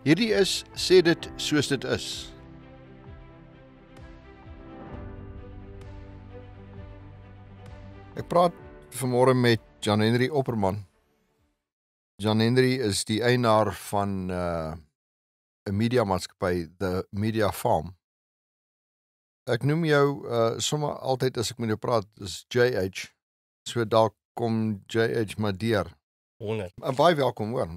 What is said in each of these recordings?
Hierdie is Sê dit soos dit is. Ek praat vanmôre met Jan Henry Opperman. Jan Henry is die eienaar van 'n mediamaatskappy, The Media Farm. Ek noem jou sommer altyd as ek met jou praat, is JH. So dalk kom JH maar deur. 100. Baie welkom hoor.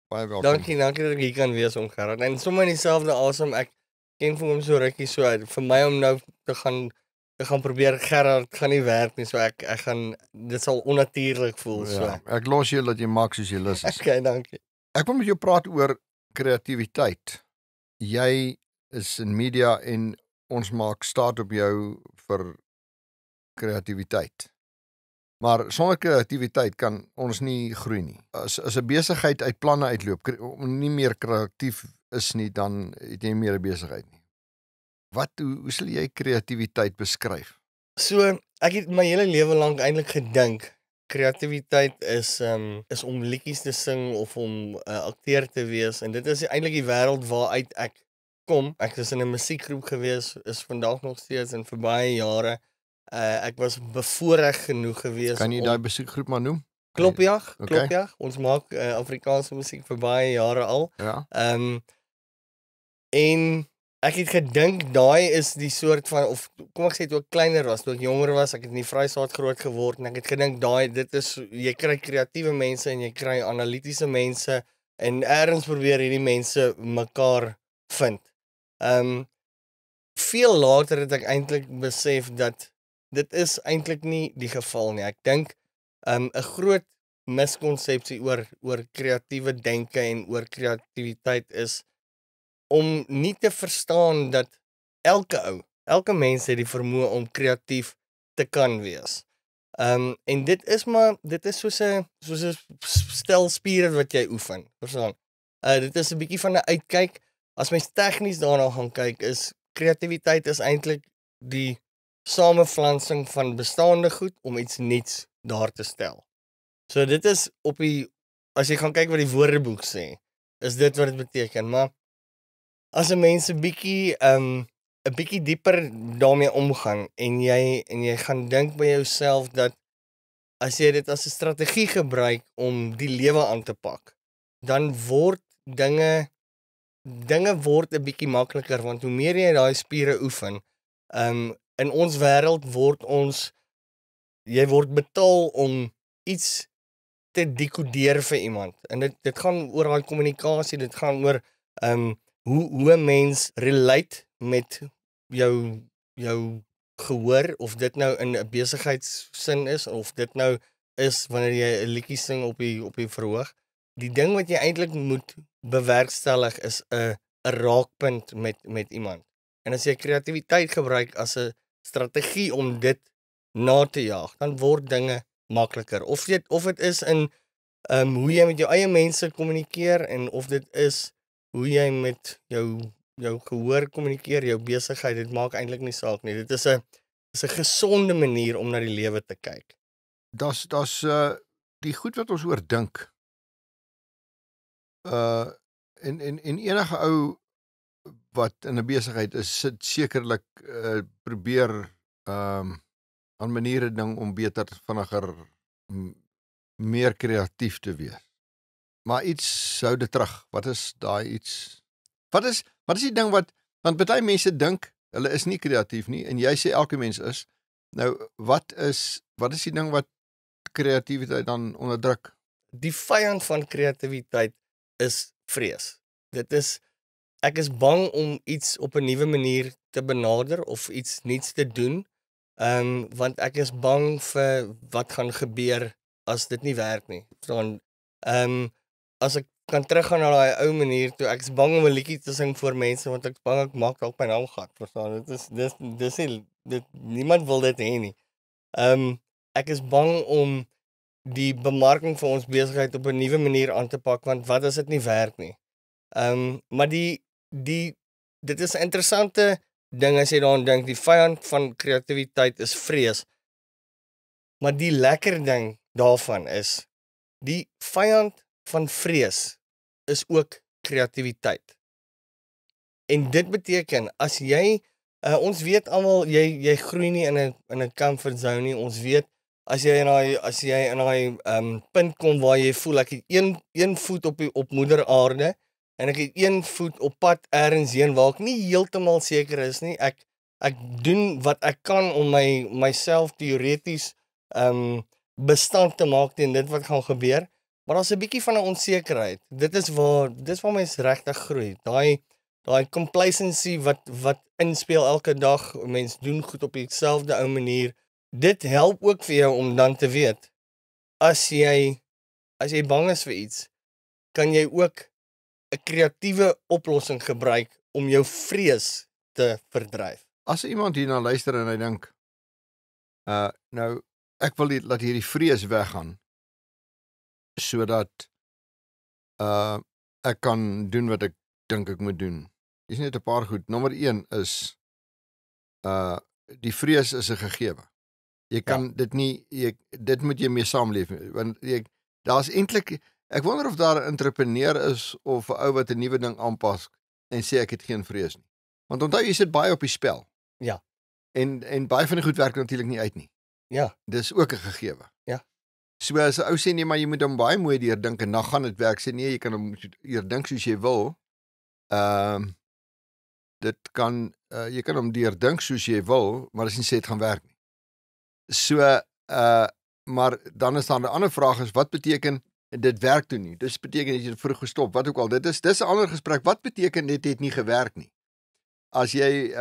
Baie welkom. Dankie dat ek hier kan wees om Gerard. En sommer in dieselfde asem, ek ken vir hom so rukkie so vir my om nou te gaan probeer Gerard gaan nie werk nie, so ek gaan dit sal onnatuurlik voel so. Ja, ek los jou dat jy maak soos jy lus is. Okay, dankie. Ek wil met jou praat oor kreatiwiteit. Jy is in media en ons maak staat op jou vir kreatiwiteit. Maar sonder kreatiwiteit kan ons nie groei nie. As 'n besigheid uit planne uitloop, nie meer kreatief is nie, dan het jy nie meer 'n besigheid nie. Hoe sal jy kreatiwiteit beskryf? So, ek het my hele lewe lank eintlik gedink kreatiwiteit is om liedjies te sing of om 'n akteur te wees, en dit is eintlik die wêreld waaruit ek kom. Ek is in 'n musiekgroep gewees, is vandag nog steeds en vir baie jare. Ek was bevoorreg genoeg gewees. Kan jy daai musiekgroep maar noem? Klopjag, Okay. Klopjag. Ons maak Afrikaanse musiek vir baie jare al. Ja. En ek het gedink daai is die soort van, of kom ek sê toe ek kleiner was, toe ek jonger was, ek het in die Vrystaat groot geword en ek het gedink dit is, jy kry kreatiewe mense en jy kry analitiese mense en ergens probeer hierdie mense mekaar vind. Veel later het ek eintlik besef dat dit is eintlik nie die geval nie. Ek dink 'n groot miskonsepsie oor kreatiewe denke en oor kreatiwiteit is om nie te verstaan dat elke mens het die vermoë om kreatief te kan wees. En dit is soos 'n stel spiere wat jy oefen, verstaan? Dit is 'n bietjie van 'n uitkyk. As mens tegnies daarna gaan kyk, is kreatiwiteit is eintlik die samevlansing van bestaande goed om iets nuuts daar te stel. So dit is as jy gaan kyk wat die Woordeboek sê, is dit wat dit beteken, maar as 'n mens 'n bietjie dieper daarmee omgaan en jy gaan dink by jouself dat as jy dit as 'n strategie gebruik om die lewe aan te pak, dan word dinge word 'n bietjie makliker, want hoe meer jy daai spiere oefen, in ons wêreld jy word betaal om iets te dekodeer vir iemand. En dit gaan oor daai kommunikasie, dit gaan oor hoe 'n mens relate met jou gehoor, of dit nou in 'n besigheidssin is, of dit nou is wanneer jy 'n liedjie sing op die verhoog. Die ding wat jy eintlik moet bewerkstellig is 'n raakpunt met iemand. En as jy kreatiwiteit gebruik as 'n strategie om dit na te jaag, dan word dinge makliker. Of dit is in hoe jy met jou eie mense kommunikeer, en of dit is hoe jy met jou gehoor kommunikeer, jou besigheid, dit maak eintlik nie saak nie. Dit is 'n gesonde manier om na die lewe te kyk. Das die goed wat ons oor dink. En enige ou wat in 'n besigheid is, sit sekerlik probeer aan maniere ding om beter, vinniger, meer kreatief te wees. Maar iets hou dit terug. Wat is daai iets? Wat is die ding want baie mense dink hulle is nie kreatief nie, en jy sê elke mens is. Nou, wat is die ding wat kreatiwiteit dan onderdruk? Die vyand van kreatiwiteit is vrees. Ek is bang om iets op 'n nuwe manier te benader of iets nuuts te doen, want ek is bang vir wat gaan gebeur as dit nie werk nie. Dan as ek kan teruggaan na daai ou manier toe, ek is bang om 'n liedjie te sing voor mense, want ek is bang ek maak dalk my naam gat, verstaan? Niemand wil dit hê nie. Ek is bang om die bemarking vir ons besigheid op 'n nuwe manier aan te pak, want wat as dit nie werk nie? Maar dit is 'n interessante ding as jy daaraan dink. Die vyand van kreatiwiteit is vrees. Maar die lekker ding daarvan is, die vyand van vrees is ook kreatiwiteit. En dit beteken, as jy, ons weet almal, jy groei nie in 'n comfort zone nie, ons weet, as jy in daai punt kom waar jy voel, ek het een voet op moeder aarde, en ek het een voet op pad ergens heen, waar ek nie heeltemal seker is nie, ek doen wat ek kan om myself teoreties bestand te maak teen dit wat gaan gebeur, maar daar's 'n bietjie van 'n onsekerheid. Dis waar mens regtig groei. Daai complacency wat inspel elke dag, mens doen goed op dieselfde ou manier. Dit help ook vir jou om dan te weet, as jy bang is vir iets, kan jy ook 'n kreatiewe oplossing gebruik om jou vrees te verdryf. As iemand hierna luister en hy dink, nou, ek wil laat hierdie vrees weggaan, sodat ek kan doen wat ek dink ek moet doen. Dis net 'n paar goed. Nommer 1 is, die vrees is 'n gegewe. Jy kan dit nie, dit moet jy mee saamleef, want daar's eintlik, ek wonder of daar 'n entrepreneur is, of 'n ou wat 'n nuwe ding aanpas, en sê ek het geen vrees nie. Want onthou, jy sit baie op die spel. Ja. En baie van die goed werk natuurlik nie uit nie. Ja. Dis ook 'n gegewe. Ja. So as 'n ou sê, nee, maar jy moet hom baie mooi deurdink en dan gaan dit werk. Sê nee, jy kan hom deurdink soos jy wil. Jy kan hom deurdink soos jy wil, maar dis nie sê dit gaan werk nie. So, maar dan is daar 'n ander vraag is, wat beteken dit werk toe nie? Dis beteken dat jy vroeg gestop, wat ook al. Dis 'n ander gesprek. Wat beteken dit het nie gewerk nie? As jy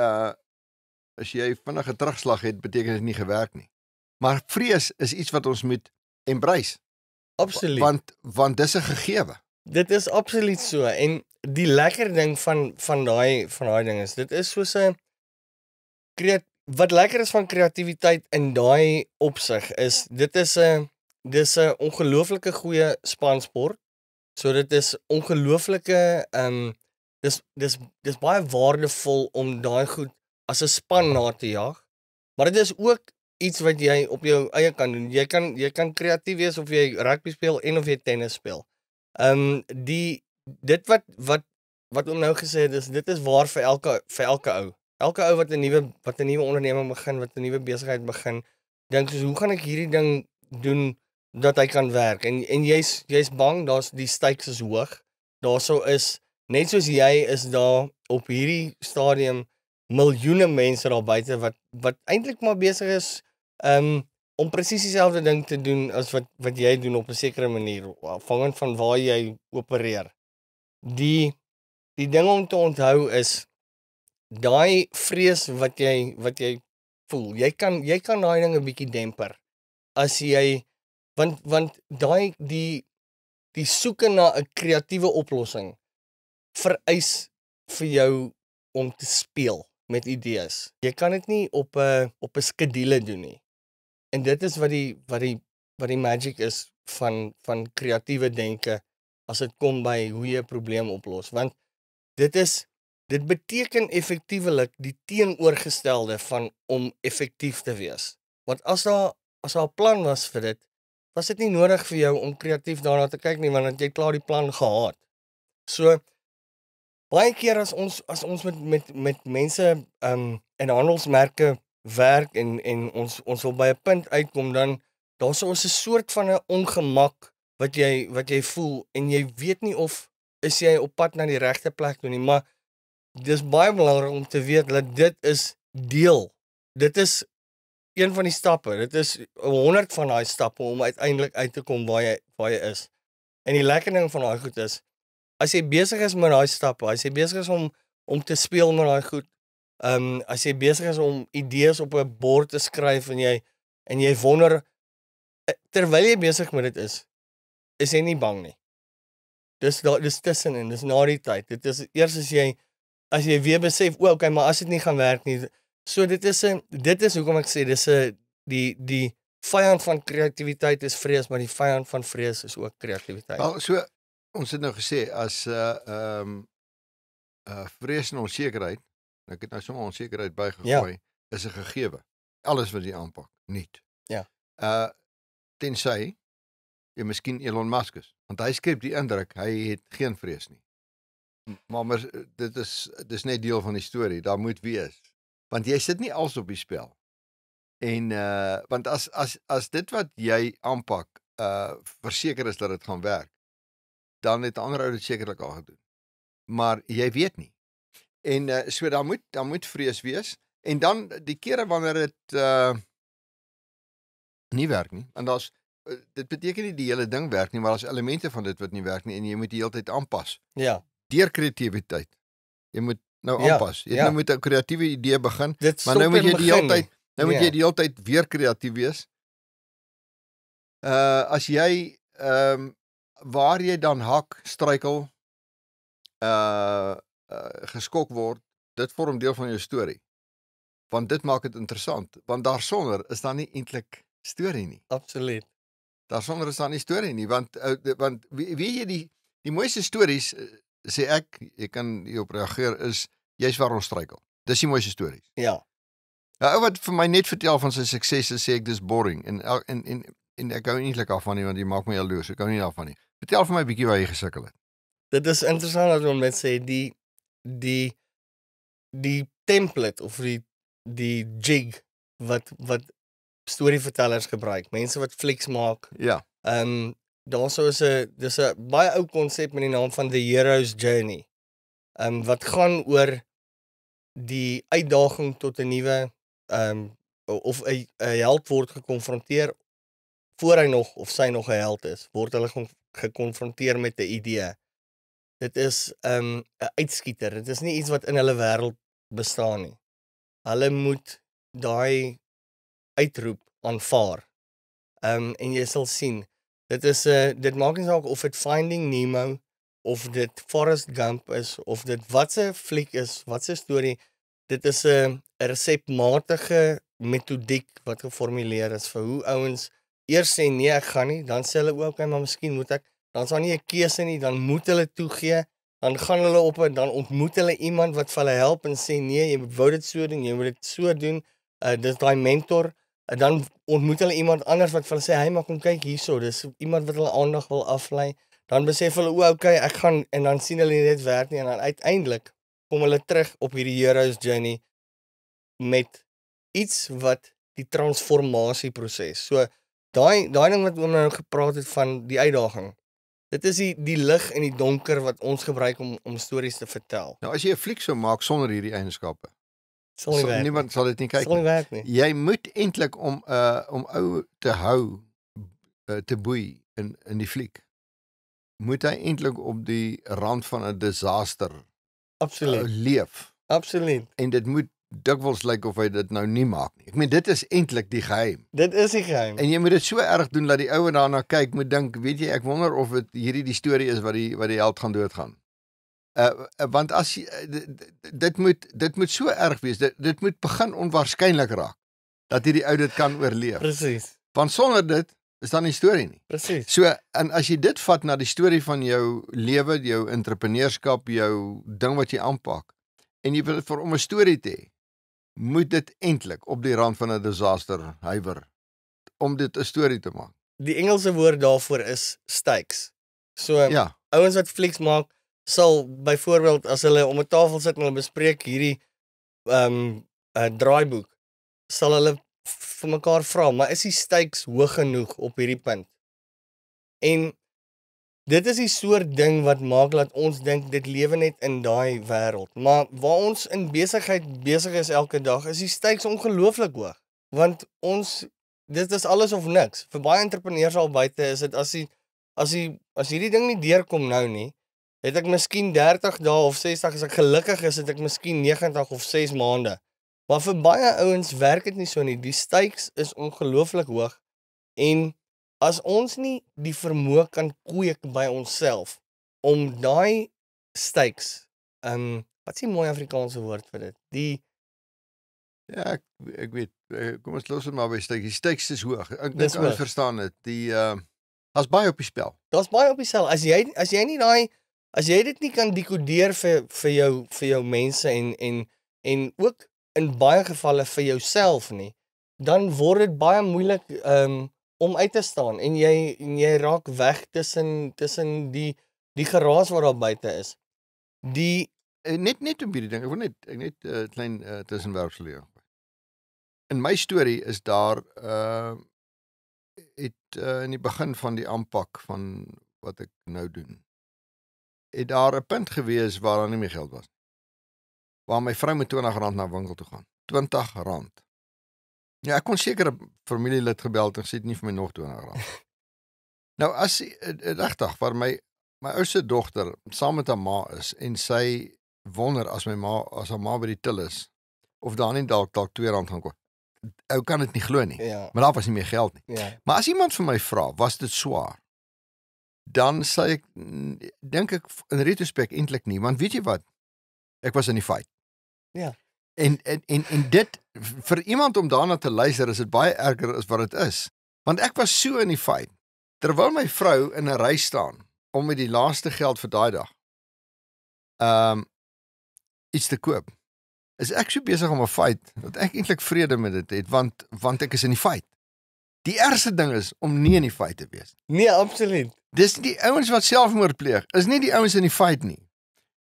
vinnige terugslag het, beteken dit nie gewerk nie. Maar vrees is iets wat ons moet embrace. Absoluut. Want dis 'n gegewe. Dit is absoluut so, en die lekker ding van daai ding is, dit is soos 'n wat lekker is van kreatiwiteit in daai opsig is, dis 'n ongelooflike goeie spansport. So dit is ongelooflike, dis baie waardevol om daai goed as 'n span na te jaag. Maar dit is ook iets wat jy op jou eie kan doen. Jy kan kreatief wees of jy rugby speel en of jy tennis speel. Dit wat om nou gesê het, dit is waar vir elke ou. Elke ou wat 'n nuwe onderneming begin, wat 'n nuwe besigheid begin, dink soos, hoe gaan ek hierdie ding doen dat hy kan werk? En jy's bang, die stakes is hoog. Daarso is, net soos jy, is daar op hierdie stadium miljoene mense daar buite wat eintlik maar besig is om presies dieselfde ding te doen as wat jy doen op 'n sekere manier, afhangend van waar jy opereer. Die ding om te onthou is, daai vrees wat jy voel, jy kan daai ding 'n bietjie demper. As jy, want die soeke na 'n kreatiewe oplossing vereis vir jou om te speel met idees. Jy kan dit nie op 'n skedule doen nie. En dit is wat die magic is van kreatiewe denke as dit kom by hoe jy 'n probleem oplos. Want dit beteken effektiewelik die teenoorgestelde van om effektief te wees. Want as daar 'n plan was vir dit, was dit nie nodig vir jou om kreatief daarna te kyk nie, want jy het klaar die plan gehad. So baie keer as ons met mense in handelsmerke werk en ons wil by 'n punt uitkom, dan daar's ons 'n soort van 'n ongemak wat jy voel, en jy weet nie of is jy op pad na die regte plek toe nie, maar dis baie belangrik om te weet dat dit is dit is een van die stappe, dit is 100 van daai stappe om uiteindelik uit te kom waar jy is. En die lekker ding van daai goed is, as jy besig is met daai stappe, as jy besig is om te speel met daai goed, as jy besig is om idees op 'n bord te skryf en jy wonder, terwyl jy besig met dit is jy nie bang nie. Dis tussenin, dis na die tyd. Dit is eers as jy weer besef, okay, maar as dit nie gaan werk nie. So dit is hoekom ek sê, die vyand van kreatiwiteit is vrees, maar die vyand van vrees is ook kreatiwiteit. Wel, so ons het nou gesê, as vrees en onsekerheid, ek het nou sommer onsekerheid bygegooi, is 'n gegewe. Alles wat jy aanpak, niet. Ja. Tensy jy miskien Elon Musk is, want hy skep die indruk hy het geen vrees nie. Maar dit is net deel van die storie. Daar moet wees. Want jy sit nie als op die spel. En want as dit wat jy aanpak verseker is dat dit gaan werk, dan het ander ou dit sekerlik al gedoen. Maar jy weet nie. En so daar moet vrees wees. En dan die kere wanneer dit nie werk nie. En dit beteken nie die hele ding werk nie, maar daar's elemente van dit wat nie werk nie en jy moet die hele tyd aanpas. Ja. Deur kreatiwiteit. Jy moet nou Ja, aanpas. Jy nou met 'n kreatiewe idee begin, Dit maar nou stop moet en jy die hele begin tyd nou moet Ja. jy die hele tyd weer kreatief wees. As jy waar jy dan hak, struikel, geskok word, dit vorm deel van jou storie. Want dit maak dit interessant, want daarsonder is daar nie eintlik storie nie. Absoluut. Daarsonder is daar nie storie nie, want weet jy die mooiste stories sê ek, jy kan hierop reageer, is jy's waar ons struikel. Dis die mooiste stories. Ja. 'n Ou wat vir my net vertel van sy suksesse, sê ek dis boring en ek hou nie eintlik daarvan nie, want jy maak my jaloers. Ek hou nie daarvan nie. Vertel vir my 'n bietjie waar jy gesukkel het. Dit is interessant dat ons net sê die template of die jig wat storievertellers gebruik, mense wat flieks maak. Ja. Daarso is dis 'n baie ou konsep met die naam van The Hero's Journey. Wat gaan oor die uitdaging tot 'n nuwe of 'n held word gekonfronteer voor hy nog of sy nog 'n held is, word hulle gekonfronteer met 'n idee. Dit is 'n uitskieter. Dit is nie iets wat in hulle wêreld bestaan nie. Hulle moet daai uitroep aanvaar. En jy sal sien, dit maak nie saak of dit Finding Nemo of dit Forrest Gump is of dit watse fliek is, watse storie, dit is 'n resepmatige metodiek wat geformuleer is vir hoe ouens eers sê nee, ek gaan nie, dan sê hulle ook okay, maar miskien moet ek, dan is daar nie 'n keuse nie, dan moet hulle toegee, dan gaan hulle op en dan ontmoet hulle iemand wat vir hulle help en sê nee, jy wou dit so doen, jy moet dit so doen, dis daai mentor, en dan ontmoet hulle iemand anders wat vir hulle sê, hey, maar kom kyk hierso, dis iemand wat hulle aandag wil aflei, dan besef hulle, okay, ek gaan, en dan sien hulle nie dit werk nie, en dan uiteindelik kom hulle terug op hierdie hero's journey met iets wat die transformasieproses. So daai ding wat ons nou gepraat het van die uitdaging. Dit is die lig en die donker wat ons gebruik om stories te vertel. Nou as jy 'n fliek sou maak sonder hierdie eienskappe, Sal nie werk. niemand sal dit nie kyk Sal nie nie. werk nie. Jy moet eintlik om ou te hou, te boei in die fliek, moet hy eintlik op die rand van 'n disaster Absoluut. leef. Absoluut. En dit moet dikwels lyk of hy dit nou nie maak nie. Ek meen dit is eintlik die geheim. Dit is die geheim. En jy moet dit so erg doen dat die ouer daarna kyk, moet dink, weet jy, ek wonder of dit hierdie die storie is wat die held gaan doodgaan. Want as dit moet so erg wees, dit moet begin onwaarskynlik raak dat hierdie ou dit kan oorleef. Presies. Want sonder dit is dan nie storie nie. Presies. So, en as jy dit vat na die storie van jou lewe, jou entrepreneurskap, jou ding wat jy aanpak, en jy wil dit vir om 'n storie te hê, moet dit eintlik op die rand van 'n disaster huiwer om dit 'n storie te maak. Die Engelse woord daarvoor is stakes. So Ja, ouens wat flieks maak sal byvoorbeeld as hulle om 'n tafel sit en hulle bespreek hierdie draaiboek, sal hulle vir mekaar vra, maar is die stakes hoog genoeg op hierdie punt? En dit is die soort ding wat maak dat ons dink dit lewe net in daai wêreld. Maar waar ons in besigheid besig is elke dag, is die stakes ongelooflik hoog. Want dit is alles of niks. Vir baie entrepreneurs al buite is dit as hierdie ding nie deurkom nou nie, het ek miskien 30 dae of 60, as ek gelukkig is, het ek miskien 90 of 6 maande. Maar vir baie ouens werk dit nie so nie. Die stakes is ongelooflik hoog en as ons nie die vermoë kan kweek by onsself om daai stakes, wat is die mooi Afrikaanse woord vir dit? ja, ek weet, kom ons los dit maar by stakes. Die stakes is hoog. Ek Dis dink ons hoog. verstaan dit. Daar's baie op die spel. Daar's baie op die sel. As jy dit nie kan dekodeer vir jou mense en ook in baie gevalle vir jouself nie, dan word dit baie moeilik om uit te staan en jy raak weg tussen die geraas wat daar buite is. die Net om hierdie ding, ek wil net klein tussenwerpsel. In my storie is daar in die begin van die aanpak van wat ek nou doen, het daar 'n punt gewees waar daar nie meer geld was. Waar my vrou met R20 na winkel toe gaan. R20. Ja, ek kon seker 'n familielid gebel en sê nie vir my nog R20. Nou as regtig waar my oudste dogter saam met haar ma is en sy wonder as haar ma by die til is of daar nie dalk R2 gaan kom. Ou kan dit nie glo nie. ja, Maar daar was nie meer geld nie. ja, Maar as iemand vir my vra, was dit swaar? Dan sê ek dink ek in retrospek eintlik nie, want weet jy wat? Ek was in die fight. Ja. En dit vir iemand om daarna te luister, is dit baie erger as wat dit is. Want ek was so in die fight. Terwyl my vrou in 'n ry staan om met die laaste geld vir daai dag iets te koop. Is ek so besig om 'n fight dat ek eintlik vrede met dit het, want ek is in die fight. Die ergste ding is om nie in die fight te wees. nee, absoluut. Dis die ouens wat selfmoord pleeg, is nie die ouens in die fight nie.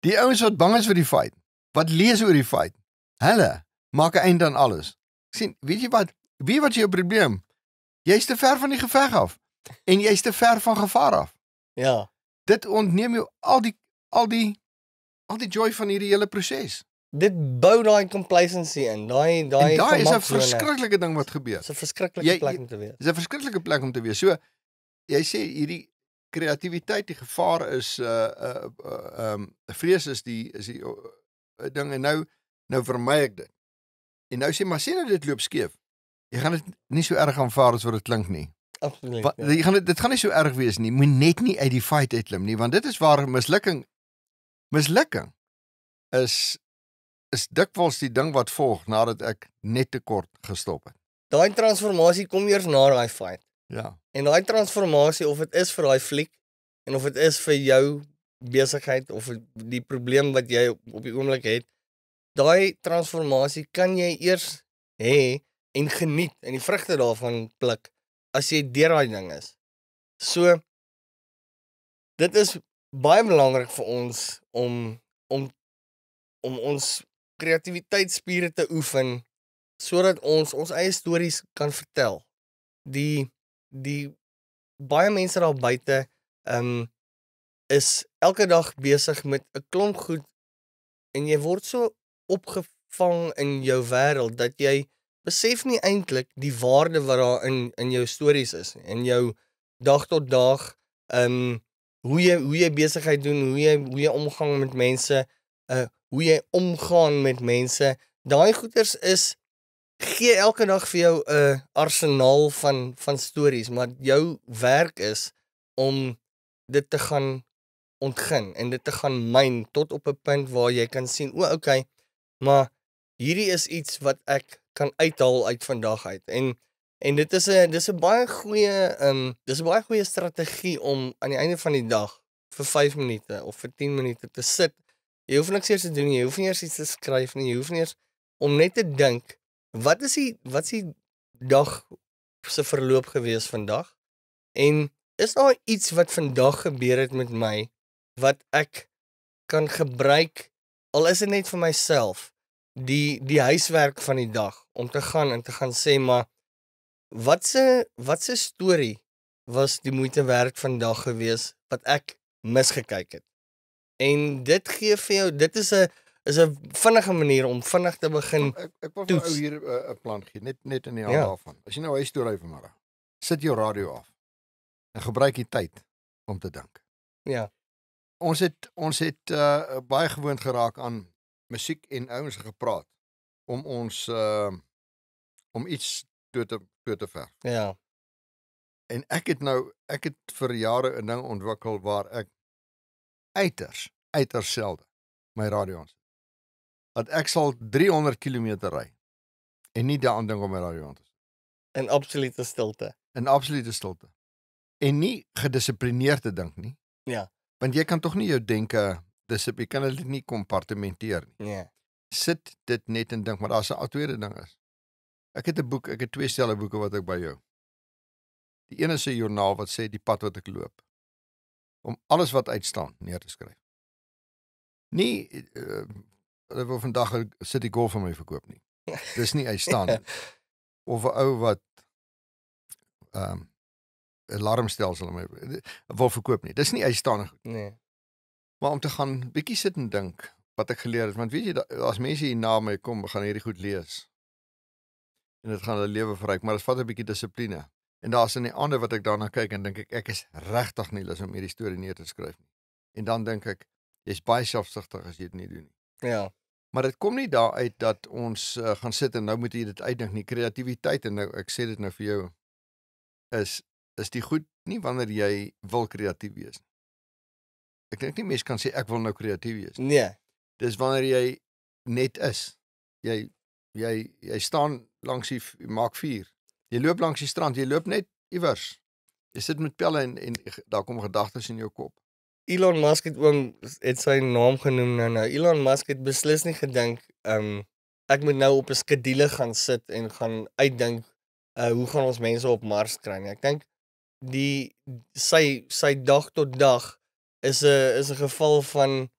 Die ouens wat bang is vir die fight, wat lees oor die fight, hulle maak 'n einde aan alles. Sien, weet jy wat jou probleem? Jy's te ver van die geveg af en jy's te ver van gevaar af. Ja, Dit ontneem jou al die joy van hierdie hele proses. dit bou daai complacency in, daai En daai is 'n gemaksone. verskriklike ding wat gebeur. Dis 'n verskriklike Jy- plek om te wees. Dis 'n verskriklike plek om te wees. So jy sê hierdie kreatiwiteit, die gevaar is vrees is die ding en nou vermy ek dit. En nou sê maar sien nou dit loop skeef. Jy gaan dit nie so erg aanvaar as wat dit klink nie. Absoluut. Wat, Ja. dit gaan nie so erg wees nie. Moet net nie uit die fight uitklim nie, want dit is waar mislukking is dikwels die ding wat volg nadat ek net te kort gestop het. Daai transformasie kom eers na daai fight. Ja. En daai transformasie, of dit is vir daai fliek en of dit is vir jou besigheid of die probleem wat jy op die oomblik het, daai transformasie kan jy eers hê en geniet en die vrugte daarvan pluk as jy deur daai ding is. So dit is baie belangrik vir ons om ons kreatiwiteitsspiere te oefen sodat ons eie stories kan vertel. Die baie mense daar buite is elke dag besig met 'n klomp goed en jy word so opgevang in jou wêreld dat jy besef nie eintlik die waarde wat daar in jou stories is en jou dag tot dag hoe jy besigheid doen, hoe jy omgang met mense, hoe jy omgaan met mense. Daai goeters gee elke dag vir jou 'n arsenaal van stories, maar jou werk is om dit te gaan ontgin en dit te gaan myn tot op 'n punt waar jy kan sien, okay, maar hierdie is iets wat ek kan uithaal uit vandag uit. En dis 'n baie goeie strategie om aan die einde van die dag vir 5 minute of vir 10 minute te sit. Jy hoef niks eers te doen nie, jy hoef nie eers iets te skryf nie, jy hoef nie eers om net te dink, wat is die dag se verloop gewees vandag? En is daar iets wat vandag gebeur het met my wat ek kan gebruik, al is dit net vir myself, die huiswerk van die dag om te gaan sê, maar wat se storie was die moeite werd vandag gewees wat ek misgekyk het? En dit gee vir jou, dit is 'n vinnige manier om vinnig te begin. Ek wil vir toets. ou hier 'n plan gee, net in die hand Ja. daarvan. As jy nou huis toe ry vanmiddag, sit jou radio af en gebruik die tyd om te dink. Ja, Ons het baie gewoond geraak aan musiek en ouens gepraat om ons om iets toe te verf. ja, En ek het vir jare 'n ding ontwikkel waar ek uiters selde my radio aan sit. Dat ek sal 300 km ry en nie daaraan dink om my radio aan te sit. in absolute stilte. In absolute stilte. En nie gedissiplineerd te dink nie. Ja, Want jy kan tog nie jou denke jy kan dit nie kompartimenteer nie. nee, Sit dit net en dink, maar daar's 'n tweede ding is. Ek het 'n boek, ek het 2 stelle boeke wat ek by jou. Die een is 'n joernaal wat sê die pad wat ek loop. Om alles wat uitstaan neer te skryf. Nie, hulle wil vandag 'n City Golf van my verkoop nie. Dis nie uitstaande. Of 'n ou wat 'n alarmstelsel aan my wil verkoop nie. Dis nie uitstaande goed. Nee. Maar om te gaan bietjie sit en dink wat ek geleer het, want weet jy, as mense hier na my kom, gaan hierdie goed lees. En dit gaan hulle lewe verryk, maar dit vat 'n bietjie dissipline. En daar's in die aande wat ek daarna kyk en dink ek is regtig nie lus om hierdie storie neer te skryf nie. En dan dink ek, jy's baie selfsugtig as jy dit nie doen nie. Ja. Maar dit kom nie daaruit dat ons gaan sit en nou moet jy dit uitdink nie. Kreatiwiteit, en nou ek sê dit nou vir jou, is die goed nie wanneer jy wil kreatief wees nie. Ek dink nie mense kan sê ek wil nou kreatief wees nie. Nee. Dis wanneer jy net is. Jy staan langs jy maak vuur. Jy loop langs die strand, jy loop net iewers. Jy sit met pelle en daar kom gedagtes in jou kop. Elon Musk het sy naam genoem nou. Elon Musk het beslis nie gedink, ek moet nou op 'n skedule gaan sit en gaan uitdink, hoe gaan ons mense op Mars kry nie. Ek dink sy dag tot dag is 'n geval van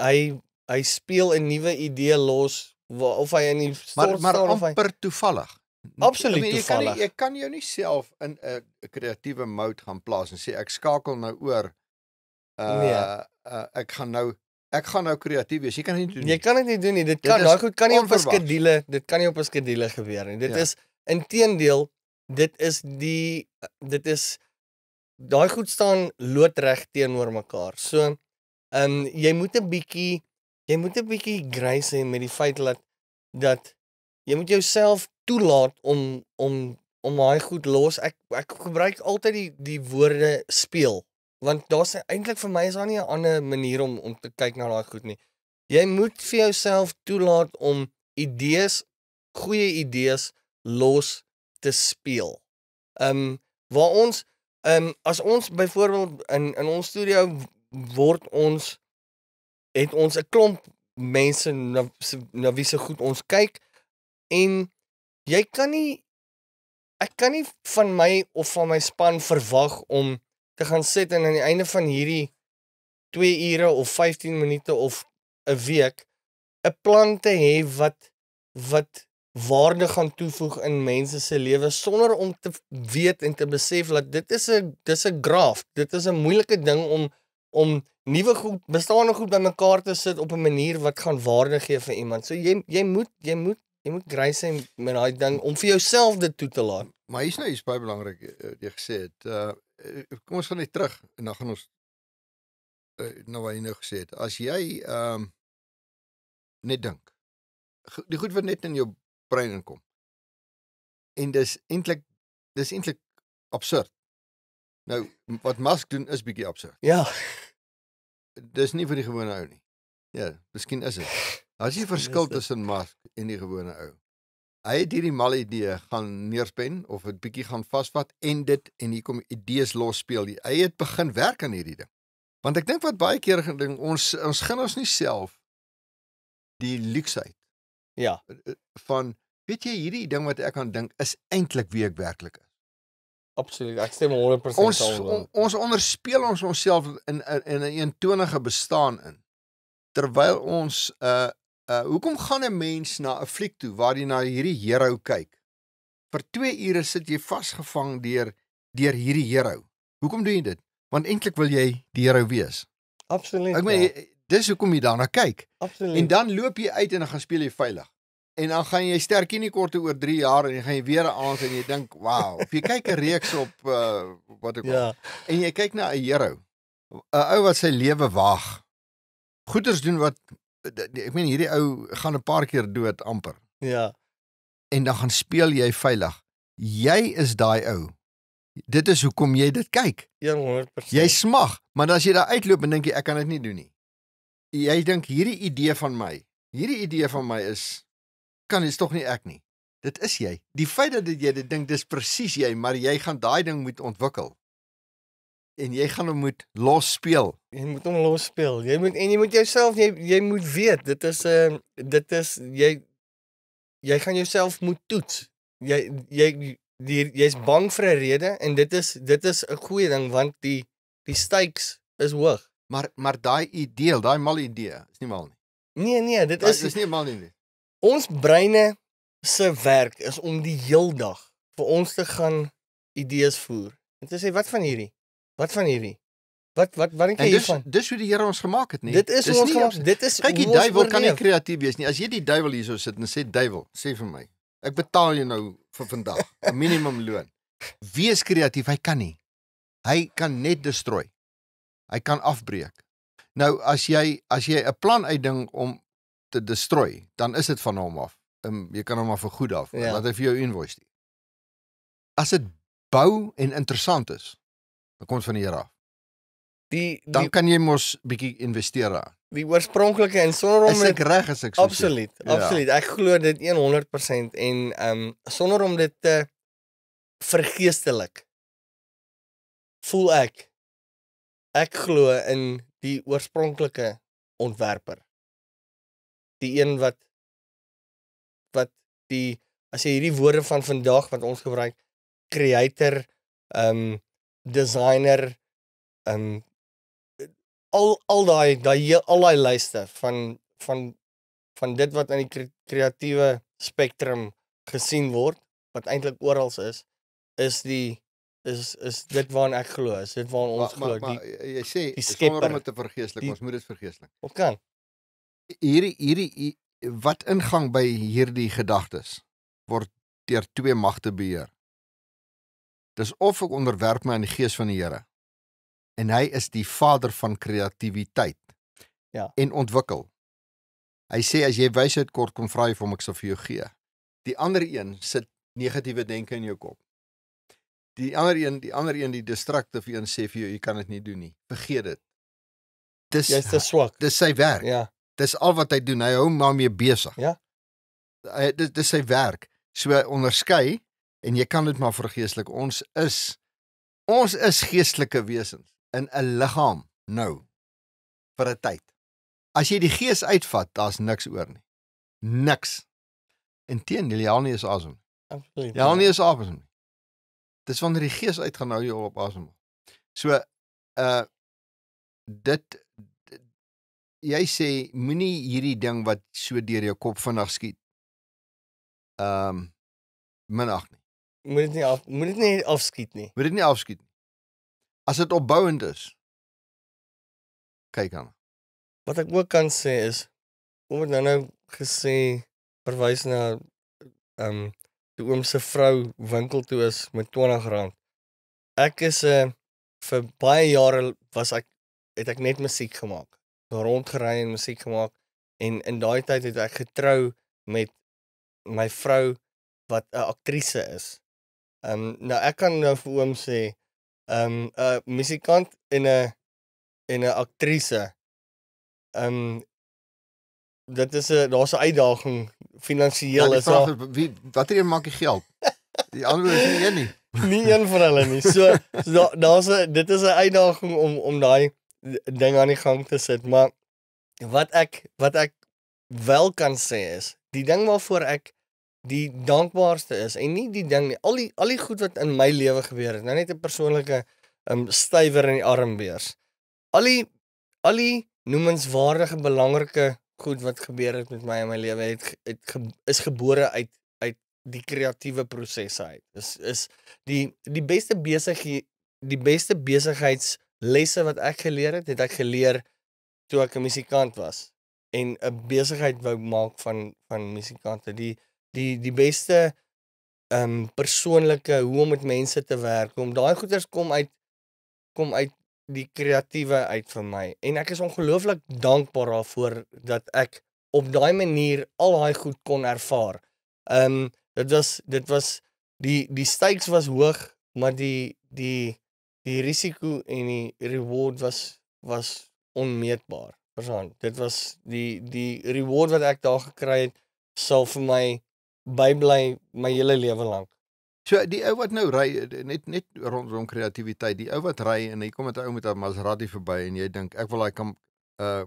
hy speel 'n nuwe idee los, of hy in die stort Maar staan of hy amper toevallig. absoluut Jy toevallig. Jy kan jou nie self in 'n kreatiewe mode gaan plaas en sê ek skakel nou oor Nee. ek gaan nou kreatief wees. Jy kan dit nie doen Jy nie. kan dit nie doen nie. Dit Daai is goed kan nie op 'n onverwags. skedule, dit kan nie op 'n skedule gebeur nie. Dit Ja. is inteendeel, dit is daai goed staan loodreg teenoor mekaar. So, jy moet 'n bietjie grace hê met die feit dat jy moet jouself toelaat om daai goed los. Ek gebruik altyd die woorde speel, want daar's eintlik vir my is daar nie 'n ander manier om te kyk na daai goed nie. Jy moet vir jouself toelaat om goeie idees los te speel. Waar ons as ons byvoorbeeld in ons studio het ons 'n klomp mense na wie se goed ons kyk, en ek kan nie van my of van my span verwag om te gaan sit en aan die einde van hierdie 2 ure of 15 minute of 'n week 'n plan te hê wat waarde gaan toevoeg in mense se lewens sonder om te weet en te besef dat dis 'n graaf. Dit is 'n moeilike ding om nuwe goed, bestaande goed bymekaar te sit op 'n manier wat gaan waarde gee vir iemand. So jy moet grace hê met daai ding om vir jouself dit toe te laat. Maar hier's nou iets baie belangrik jy gesê het. Kom ons gaan net terug en dan gaan ons nou wat jy nou gesê het. As jy net dink. Die goed wat net in jou brein inkom. En dis eintlik absurd. Nou wat Musk doen is bietjie absurd. Ja. Dis nie vir die gewone ou nie. Ja, miskien is dit. As jy verskil tussen Musk en die gewone ou. Hy het hierdie mal idee gaan neerspen of 'n bietjie gaan vasvat en hier kom idees los speel. Hy het begin werk aan hierdie ding. Want ek dink wat baie keer gedink ons gun ons nie self die luksheid. Ja. Van weet jy hierdie ding wat ek aan dink is eintlik wie ek werklik is. Absoluut. Ek stem 100% saam. Ons onderspeel onsself in 'n eentonige bestaan in. Terwyl ons hoekom gaan 'n mens na 'n fliek toe waar jy na hierdie hero kyk? Vir 2 ure sit jy vasgevang deur hierdie hero. Hoekom doen jy dit? Want eintlik wil jy die hero wees. Absoluut. Ek meen dis hoekom jy daarna kyk. Absoluut. En dan loop jy uit en dan gaan speel jy veilig. En dan gaan jy sterkie nie korte oor 3 jaar en dan gaan jy weer 'n aand en jy dink, "Wow." Of jy kyk 'n reeks op wat ek Ja. en jy kyk na 'n hero. 'n Ou wat sy lewe waag. Goeders doen wat ek meen hierdie ou gaan 'n paar keer dood amper. Ja. En dan gaan speel jy veilig. Jy is daai ou. Dit is hoekom jy dit kyk. 100%. Jy smag, maar dan as jy daar uitloop en dink jy ek kan dit nie doen nie. Jy dink hierdie idee van my is tog nie ek nie. Dit is jy. Die feit dat jy dit dink dis presies jy, maar jy gaan daai ding moet ontwikkel. En jy gaan hom moet los speel. Jy moet hom los speel. Jy moet jouself jy moet weet, jy gaan jouself moet toets. Jy's bang vir 'n rede en dit is 'n goeie ding want die stakes is hoog. Maar daai idee, daai mal idee, is nie mal nie. Nee, dit Dis is nie mal nie. ons breine se werk is om die heeldag vir ons te gaan idees voer. En te sê wat van hierdie? Wat van hierdie? Wat dink jy En hiervan? dis hoe die Here ons gemaak het, nie? Dit is hoe ons nie gemaak. Dit is Kyk, die hoe ons duiwel kan nie oorleef. kreatief wees nie. As jy die duiwel hierso sit en sê duiwel, sê vir my, ek betaal jou nou vir vandag 'n minimum loon. Wees kreatief, hy kan nie. Hy kan net destroy. Hy kan afbreek. Nou as jy 'n plan uitding om te destroy, dan is dit van hom af. Jy kan hom maar vergoed af. Ja. Laat hy vir jou invoice stuur. As dit bou en interessant is, dan kom dit van die Here af. Dan kan jy mos bietjie investeer daar. Die oorspronklike en sonder om Is ek reg as ek so sê? Absoluut. Ek glo dit 100% en sonder om dit te vergeestelik voel ek glo in die oorspronklike ontwerper. Die een wat die as jy hierdie woorde van vandag wat ons gebruik, creator, designer, al daai lyste van dit wat in die kreatiewe spektrum gesien word, wat eintlik oral is dit waarna ek glo, is dit waarna ons glo. Maar jy sê die sonder om skepper, dit te vergeestelik, ons moet dit vergeestelik. Of kan? Hierdie wat ingang by hierdie gedagtes word deur twee magte beheer. Dis of ek onderwerp my aan die gees van die Here. En hy is die vader van kreatiwiteit. Ja. En ontwikkel. Hy sê as jy wysheid kort kom vra jy vir hom, ek sal vir jou gee. Die ander een sit negatiewe denke in jou kop. Die ander een, die destructive een sê vir jou, jy kan dit nie doen nie. Vergeet dit. Jy's te swak. Dis sy werk. Ja. Dis al wat hy doen. Hy hou maar mee besig. Ja. Dis sy werk. So onderskei en jy kan dit maar vergeestelik. Ons is geestelike wesens in 'n liggaam nou vir 'n tyd. As jy die gees uitvat, daar's niks oor nie. Niks. Inteendeel, jy haal nie eens asem. Absoluut. Jy haal nie eens asem nie. Dis wanneer die gees uitgaan nou jy op asem. So jy sê moenie hierdie ding wat so deur jou kop vinnig skiet. Minag nie. Moet dit nie afskiet nie. Moet dit nie afskiet nie. As dit opbouend is, kyk aan. Wat ek ook kan sê is, oom het nou gesê, verwys na die oom se vrou winkel toe is met R20. Ek is vir baie jare het ek net musiek gemaak. Rondgery en musiek gemaak en in daai tyd het ek getrou met my vrou wat 'n aktrise is. Nou ek kan nou vir oom sê, 'n musikant en 'n aktrise. Daar's 'n uitdaging finansiëel Ja, is daar. Watter een maak die geld? Die ander is nie een nie. Nie een van hulle nie. So dit is 'n uitdaging om daai ding aan die gang te sit, maar wat ek wel kan sê is, die ding waarvoor ek die dankbaarste is en nie die ding nie, al die goed wat in my lewe gebeur het, nou net 'n persoonlike stywer in die arm wees. Al die noemenswaardige belangrike goed wat gebeur het met my in my lewe is gebore uit die kreatiewe prosesse uit. Is die beste besigheidslesse wat ek geleer het ek geleer toe ek 'n musikant was en 'n besigheid wou maak van musikante. Die beste persoonlike hoe om met mense te werk, om daai goeders kom uit die kreatiewe uit vir my. En ek is ongelooflik dankbaar daarvoor dat ek op daai manier al daai goed kon ervaar. Dit was die stakes was hoog, maar die risiko en die reward was onmeetbaar. Verstaan? Dit was die reward wat ek daar gekry het sal vir my bybly my hele lewe lank. So die ou wat nou ry net rondom kreatiwiteit, die ou wat ry en hy kom met 'n ou met 'n Maserati verby en jy dink ek wil daai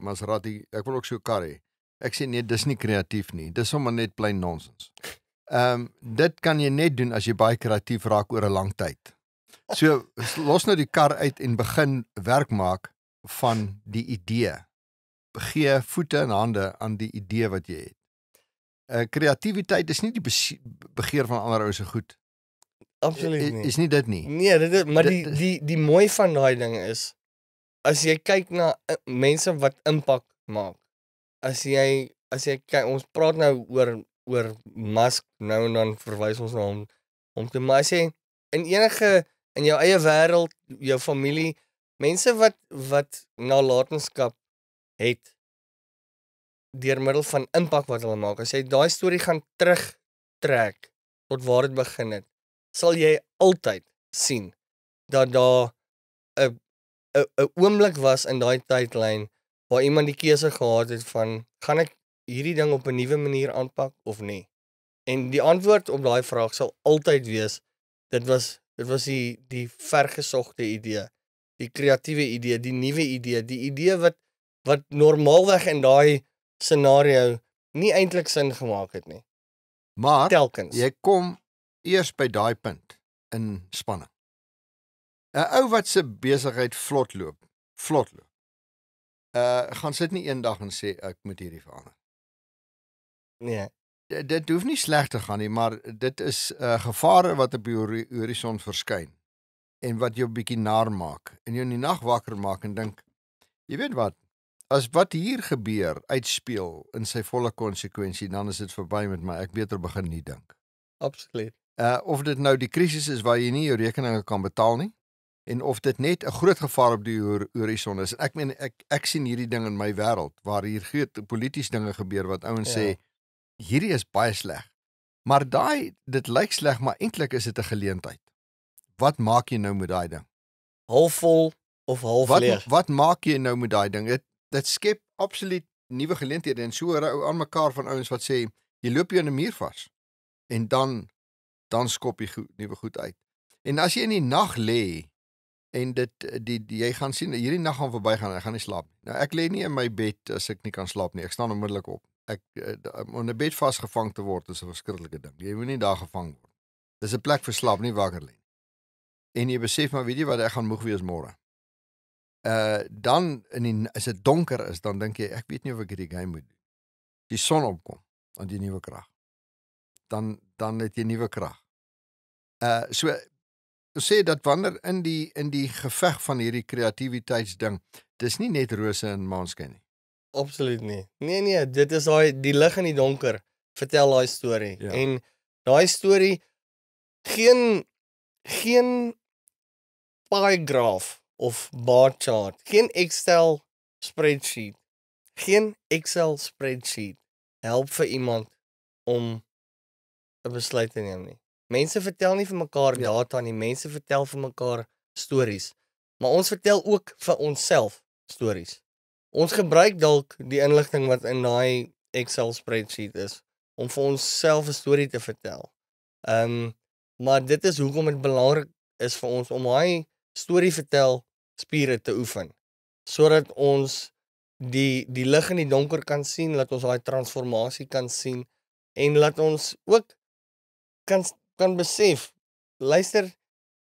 Maserati, ek wil ook so 'n kar hê. Ek sê nee, dis nie kreatief nie. Dis sommer net plain nonsens. Dit kan jy net doen as jy baie kreatief raak oor 'n lang tyd. So los nou die kar uit en begin werk maak van die idee. Gee voete en hande aan die idee wat jy het. Kreatiwiteit is nie die begeer van ander ou se goed. Absoluut nie. Is nie dit nie. Nee, maar die mooi van daai ding is, as jy kyk na mense wat impak maak, as jy kyk, ons praat nou oor Musk, nou en dan verwys ons na hom te, maar as jy in jou eie wêreld, jou familie, mense wat nalatenskap het deur middel van impak wat hulle maak, as jy daai storie gaan terugtrek tot waar dit begin het, sal jy altyd sien dat daar 'n oomblik was in daai tydlyn waar iemand die keuse gehad het van, gaan ek hierdie ding op 'n nuwe manier aanpak of nie? En die antwoord op daai vraag sal altyd wees, dit was die vergesogte idee, die kreatiewe idee, die nuwe idee, die idee wat normaalweg in daai scenario nie eintlik sin gemaak het nie. Maar Telkens. jy kom eers by daai punt in spanning. 'n Ou wat se besigheid vlot loop, gaan sit nie eendag en sê ek moet hierdie verander. Nee. Dit hoef nie sleg te gaan nie, maar dit is gevare wat op die horison verskyn en wat jou bietjie naar maak en jou in die nag wakker maak en dink, jy weet wat, as wat hier gebeur uitspeel in sy volle konsekwensie, dan is dit verby met my, ek beter begin nie dink. Absoluut. Of dit nou die krisis is waar jy nie jou rekeninge kan betaal nie, en of dit net 'n groot gevaar op die horison is. Ek meen, ek sien hierdie ding in my wêreld, waar hier groot polities dinge gebeur, wat ouens sê, hierdie is baie sleg. Maar dit lyk sleg, maar eintlik is dit 'n geleentheid. Wat maak jy nou met daai ding? Halfvol of half leeg? Wat maak jy nou met daai ding? Dit skep absoluut nuwe geleenthede, en so hou aan mekaar van ouens wat sê, jy loop jy in 'n muur vas, en dan skop jy nuwe goed uit. En as jy in die nag lê, en jy gaan sien, hierdie nag gaan verbygaan, ek gaan nie slaap nie. Nou, ek lê nie in my bed as ek nie kan slaap nie, ek staan onmiddellik op. Om 'n bed vasgevang te word is 'n verskriklike ding. Jy moet nie daar gevang word. Dis 'n plek vir slaap, nie wakker lê. En jy besef, maar weet jy wat, ek gaan moeg wees môre. Dan as dit donker is, dan dink jy, ek weet nie of ek hierdie game moet doen. Die son opkom, dan jy nuwe krag. Dan het jy nuwe krag. So sê dat wanneer in die geveg van hierdie kreatiwiteitsding, dis nie net rose en maanskyn nie. Absoluut nie. Nee, dit is die lig in die donker, vertel daai storie. Ja. En daai storie, geen pie graph of bar chart, geen Excel spreadsheet help vir iemand om 'n besluit te neem nie. Mense vertel nie vir mekaar data nie, mense vertel vir mekaar stories. Maar ons vertel ook vir onsself stories. Ons gebruik dalk die inligting wat in daai Excel spreadsheet is om vir onsself 'n storie te vertel. Maar dit is hoekom dit belangrik is vir ons om daai storie vertel spiere te oefen, sodat ons die lig in die donker kan sien, laat ons daai transformasie kan sien en laat ons ook kan besef, luister,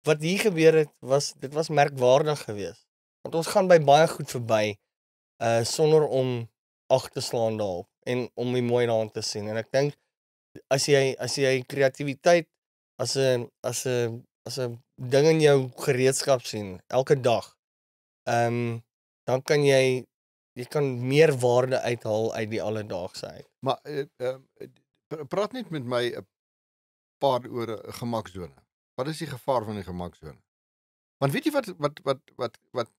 wat hier gebeur het, dit was merkwaardig geweest. Want ons gaan by baie goed verby sonder om ag te slaan daarop en om die mooi daarin te sien. En ek dink as jy kreatiwiteit as 'n ding in jou gereedskap sien elke dag, dan kan jy kan meer waarde uithaal uit die alledaagse uit. Maar praat net met my 'n paar oor 'n gemaksone. Wat is die gevaar van die gemaksone? Want weet jy wat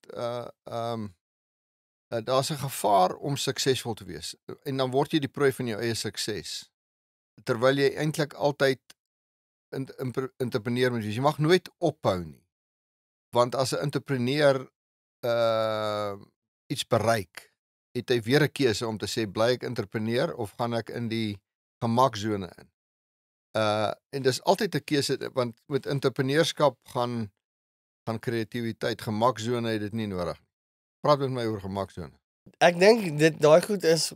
daar's 'n gevaar om suksesvol te wees, en dan word jy die prooi van jou eie sukses, terwyl jy eintlik altyd entrepreneur moet wees. Jy mag nooit ophou nie, want as 'n entrepreneur iets bereik, het hy weer 'n keuse om te sê, bly ek entrepreneur of gaan ek in die gemaksone in? En dis altyd 'n keuse, want met entrepreneurskap gaan kreatiwiteit, gemaksone het dit nie nodig nie. Praat met my oor gemaksone. Ek dink daai goed is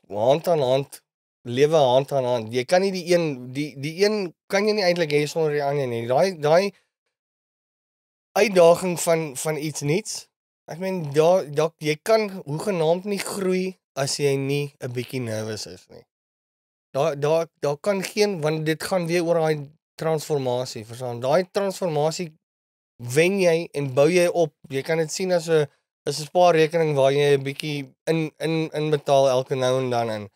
hand aan hand, lewe hand aan hand. Jy kan nie die een kan jy nie eintlik hê sonder die ander nie. Daai uitdaging van iets nuuts Ek meen jy kan hoegenaamd nie groei as jy nie 'n bietjie nervous is nie. Daar kan geen, want dit gaan weer oor daai transformasie, verstaan? Daai transformasie wen jy en bou jy op. Jy kan dit sien as 'n spaarrekening waar jy 'n bietjie in betaal elke nou en dan in.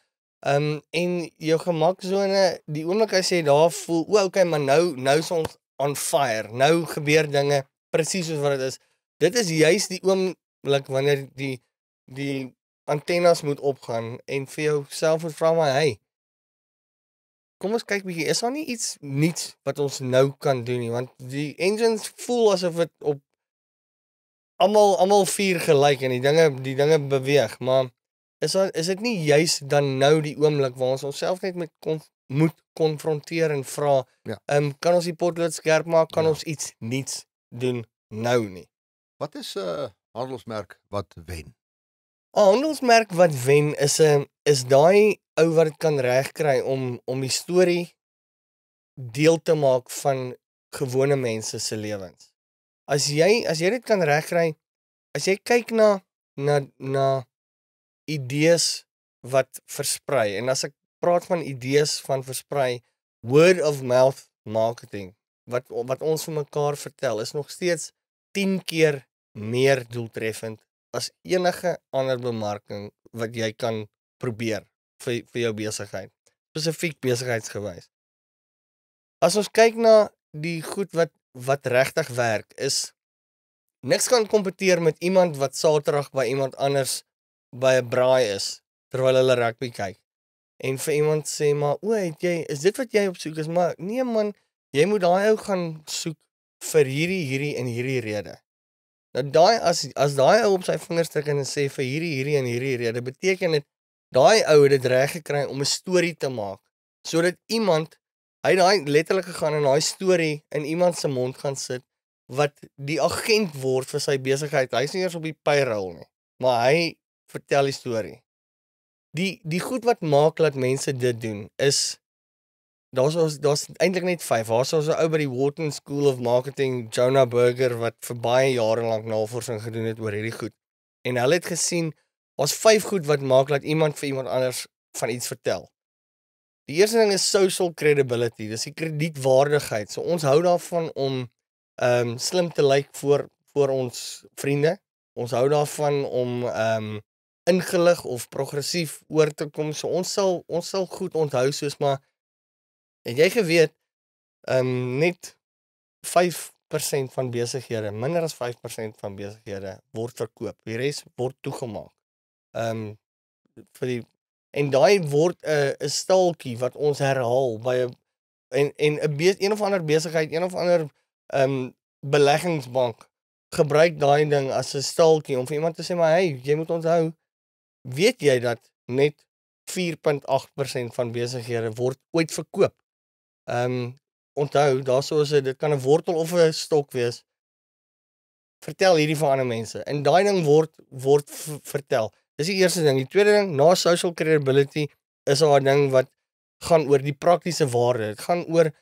En jou gemaksone, die oomblik as jy daar voel, okay, maar nou is ons on fire. Nou gebeur dinge presies soos wat dit is. Dit is juis die oomblik wanneer die antennes moet opgaan en vir jouself moet vra, maar hey, kom ons kyk bietjie, is daar nie iets niets wat ons nou kan doen nie, want die engines voel asof dit op almal vier gelyk en die dinge beweeg, maar is dit nie juis dan nou die oomblik waar ons onsself net moet konfronteer en vra, Ja. Kan ons die potlood skerp maak, kan ons iets niets doen nou nie? Wat is 'n handelsmerk wat wen? 'n Handelsmerk wat wen is daai ou wat dit kan regkry om die storie deel te maak van gewone mense se lewens. As jy dit kan regkry, as jy kyk na idees wat versprei, en as ek praat van idees van versprei, word of mouth marketing, wat ons vir mekaar vertel, is nog steeds 10 keer meer doeltreffend as enige ander bemarking wat jy kan probeer vir jou besigheid, spesifiek besigheidsgewys. As ons kyk na die goed wat regtig werk, is niks kan kompeteer met iemand wat Saterdag by iemand anders by 'n braai is terwyl hulle rugby kyk. En vir iemand sê maar, is dit wat jy op soek is? Maar nee man, jy moet daai ou gaan soek vir hierdie en hierdie rede. Nou daai as daai ou op sy vingers druk en sê vir hierdie en hierdie rede, beteken dit daai ou het dit reg gekry om 'n storie te maak sodat iemand, hy daai letterlik gegaan en daai storie in iemand se mond gaan sit wat die agent word vir sy besigheid. Hy's nie eers op die payroll nie, maar hy vertel die storie. Die goed wat maak dat mense dit doen is daar's eintlik net 5. Daar's 'n ou by die Wharton School of Marketing, Jonah Berger, wat vir baie jare lank navorsing gedoen het oor hierdie goed. En hulle het gesien daar's 5 goed wat maak dat iemand vir iemand anders van iets vertel. Die eerste ding is social credibility. Dis die kredietwaardigheid. So ons hou daarvan om slim te lyk voor ons vriende. Ons hou daarvan om ingelig of progressief oor te kom. So ons sal goed onthou, soos maar het jy geweet net 5% van besighede, minder as 5% van besighede word verkoop. Die res word toegemaak. En daai word 'n staaltjie wat ons herhaal by 'n een of ander besigheid, een of ander beleggingsbank gebruik daai ding as 'n staaltjie om vir iemand te sê, maar hey, jy moet onthou, weet jy dat net 4.8% van besighede word ooit verkoop? Onthou, dit kan 'n wortel of 'n stok wees. Vertel hierdie vir ander mense. En daai ding word vertel. Dis die eerste ding. Die tweede ding, na social credibility, is daar 'n ding wat gaan oor die praktiese waarde. Dit gaan oor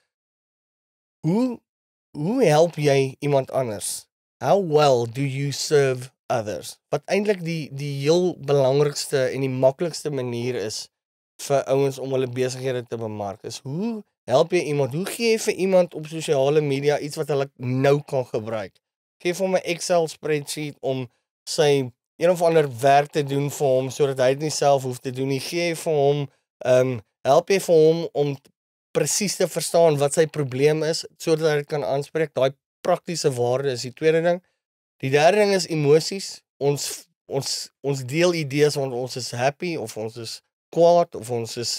hoe help jy iemand anders? How well do you serve others? Wat eintlik die heel belangrikste en die maklikste manier is vir ouens om hulle besighede te bemark, is hoe help jy iemand? Hoe gee jy vir iemand op sosiale media iets wat hulle nou kan gebruik? Gee vir hom 'n Excel spreadsheet om sy een of ander werk te doen vir hom, sodat hy dit nie self hoef te doen nie. Gee jy vir hom, help jy vir hom om presies te verstaan wat sy probleem is, sodat hy dit kan aanspreek. Daai praktiese waarde is die tweede ding. Die derde ding is emosies. Ons deel idees, want ons is happy, of ons is kwaad, of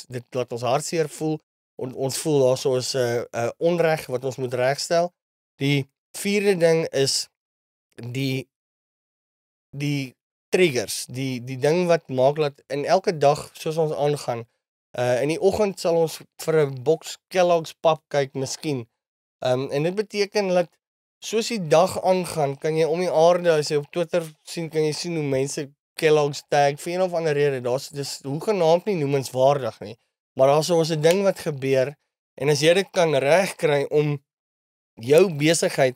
dit laat ons hartseer voel, ons voel daar so is 'n onreg wat ons moet regstel. Die vierde ding is die triggers, die ding wat maak dat in elke dag soos ons aangaan, in die oggend sal ons vir 'n boks Kellogg's pap kyk miskien. En dit beteken dat soos die dag aangaan, kan jy om die aarde, as jy op Twitter sien, kan jy sien hoe mense Kellogg's tag vir een of ander rede. Dis hoegenaamd nie noemenswaardig nie, maar daar's so 'n ding wat gebeur, en as jy dit kan regkry om jou besigheid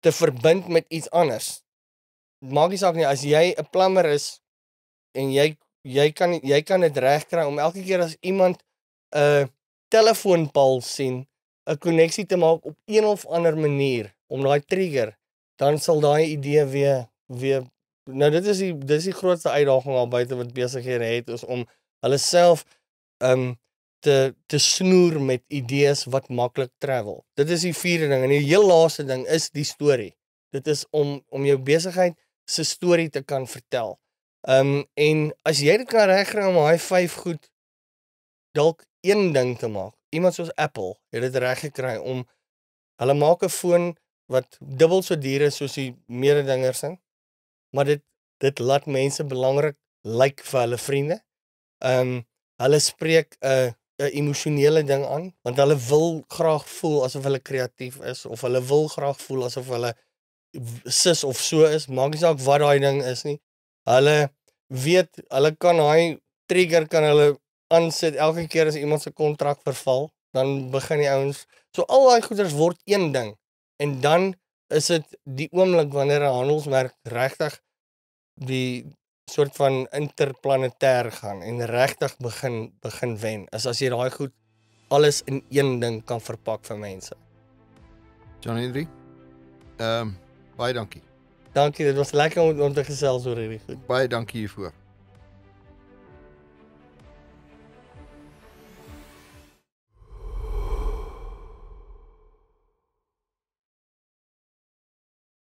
te verbind met iets anders, maak nie saak nie, as jy 'n plammer is en jy kan dit regkry om elke keer as iemand 'n telefoonpaal sien, 'n koneksie te maak op een of ander manier om daai trigger, dan sal daai idee weer nou dit is die grootste uitdaging al buite wat besighede het, is om hulle self te snoer met idees wat maklik travel. Dit is die vierde ding en die heel laaste ding is die storie. Dit is om jou besigheid se storie te kan vertel. En as jy dit kan regkry om daai 5 goed dalk een ding te maak. Iemand soos Apple het dit reg gekry om hulle maak 'n foon wat dubbel so duur is soos die mededingers in, maar dit laat mense belangrik lyk vir hulle vriende. Hulle spreek 'n emosionele ding aan, want hulle wil graag voel asof hulle kreatief is, of hulle wil graag voel asof hulle sis of so is, maak nie saak wat daai ding is nie. Hulle weet, hulle kan daai trigger kan hulle aansit elke keer as iemand se kontrak verval, dan begin die ouens, so al daai goeders word een ding, en dan is dit die oomblik wanneer 'n handelsmerk regtig die soort van interplanetêr gaan en regtig begin wen, is as jy daai goed alles in een ding kan verpak vir mense. John Henry, baie dankie. Dankie, dit was lekker om te gesels oor hierdie goed. Baie dankie hiervoor.